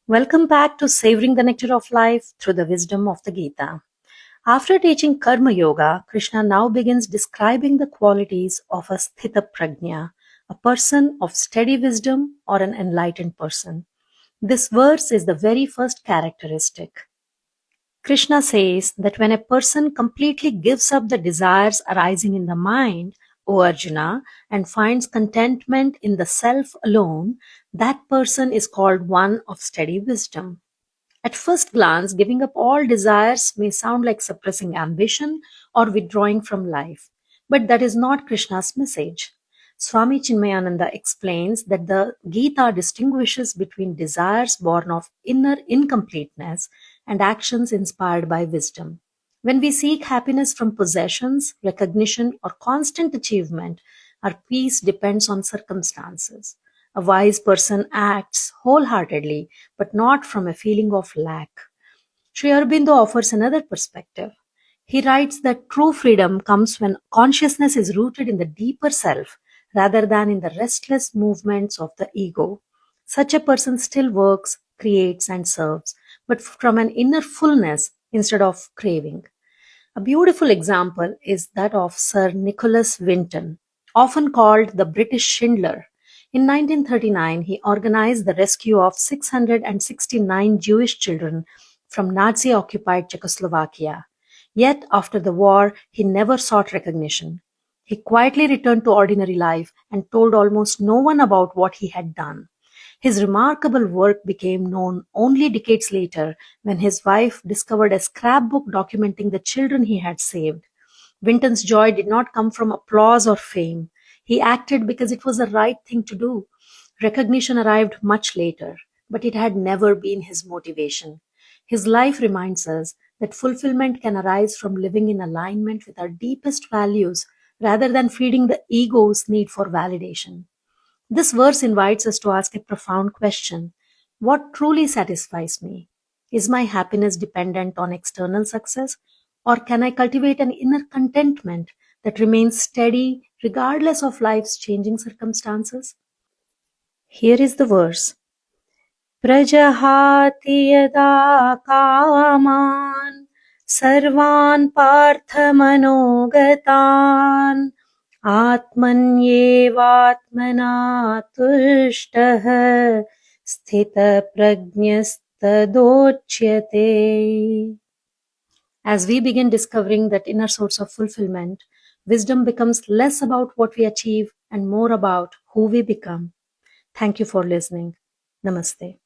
Welcome back to Savoring the Nectar of Life through the wisdom of the Gita. After teaching Karma Yoga, Krishna now begins describing the qualities of a sthita-prajña, a person of steady wisdom or an enlightened person. This verse is the very first characteristic. Krishna says that when a person completely gives up the desires arising in the mind, O Arjuna, and finds contentment in the self alone, that person is called one of steady wisdom. At first glance, giving up all desires may sound like suppressing ambition or withdrawing from life, but that is not Krishna's message. Swami Chinmayananda explains that the Gita distinguishes between desires born of inner incompleteness and actions inspired by wisdom. When we seek happiness from possessions, recognition, or constant achievement, our peace depends on circumstances. A wise person acts wholeheartedly, but not from a feeling of lack. Sri Aurobindo offers another perspective. He writes that true freedom comes when consciousness is rooted in the deeper self rather than in the restless movements of the ego. Such a person still works, creates, and serves, but from an inner fullness instead of craving. A beautiful example is that of Sir Nicholas Winton, often called the British Schindler. In 1939, he organized the rescue of 669 Jewish children from Nazi occupied Czechoslovakia. Yet, after the war, he never sought recognition. He quietly returned to ordinary life and told almost no one about what he had done. His remarkable work became known only decades later when his wife discovered a scrapbook documenting the children he had saved. Winton's joy did not come from applause or fame. He acted because it was the right thing to do. Recognition arrived much later, but it had never been his motivation. His life reminds us that fulfillment can arise from living in alignment with our deepest values rather than feeding the ego's need for validation. This verse invites us to ask a profound question. What truly satisfies me? Is my happiness dependent on external success, or can I cultivate an inner contentment that remains steady regardless of life's changing circumstances? Here is the verse. Prajahati yada kaman sarvan parthamanogatan आत्मन्येवात्मना तुष्टः sthita-prajñastadochyate. As we begin discovering that inner source of fulfillment, wisdom becomes less about what we achieve and more about who we become. Thank you for listening. Namaste.